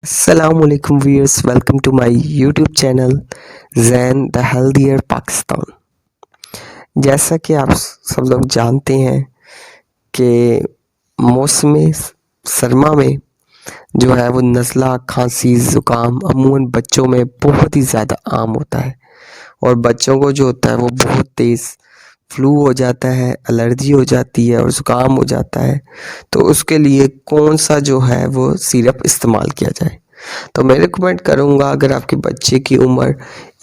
Assalamu alaikum viewers, welcome to my YouTube channel Zain the Healthier Pakistan। जैसा कि आप सब लोग जानते हैं कि मौसम सरमा में जो है वो नज़ला, खांसी, ज़ुकाम अमूमन बच्चों में बहुत ही ज़्यादा आम होता है और बच्चों को जो होता है वो बहुत तेज़ फ्लू हो जाता है, एलर्जी हो जाती है और ज़ुकाम हो जाता है। तो उसके लिए कौन सा जो है वो सिरप इस्तेमाल किया जाए। तो मैं रिकमेंड करूँगा, अगर आपके बच्चे की उम्र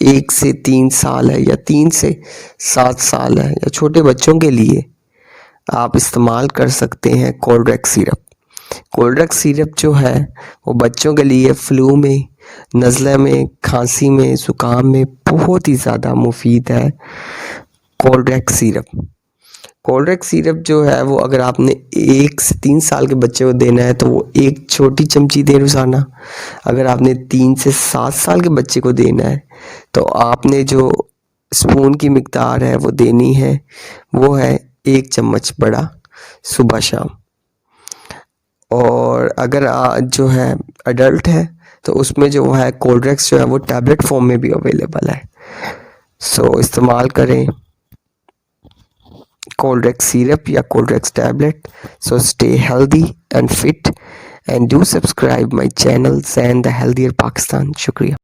1 से 3 साल है या 3 से 7 साल है या छोटे बच्चों के लिए आप इस्तेमाल कर सकते हैं कोल्ड्रेक्स सिरप। कोल्ड्रेक्स सिरप जो है वो बच्चों के लिए फ्लू में, नज़ला में, खांसी में, ज़ुकाम में बहुत ही ज़्यादा मुफीद है। कोल्ड्रेक्स सिरप जो है वो अगर आपने 1 से 3 साल के बच्चे को देना है तो वो 1 छोटी चमची दें रोज़ाना। अगर आपने 3 से 7 साल के बच्चे को देना है तो आपने जो स्पून की मिक़दार है वो देनी है, वो है 1 चम्मच बड़ा सुबह शाम। और अगर जो है अडल्ट है तो उसमें जो है कोल्ड्रेक्स जो है वो टैबलेट फॉर्म में भी अवेलेबल है। सो इस्तेमाल करें कोल्ड्रेक्स सिरप या Coldrex tablet. So stay healthy and fit and do subscribe my channel Zain the Healthier Pakistan। शुक्रिया।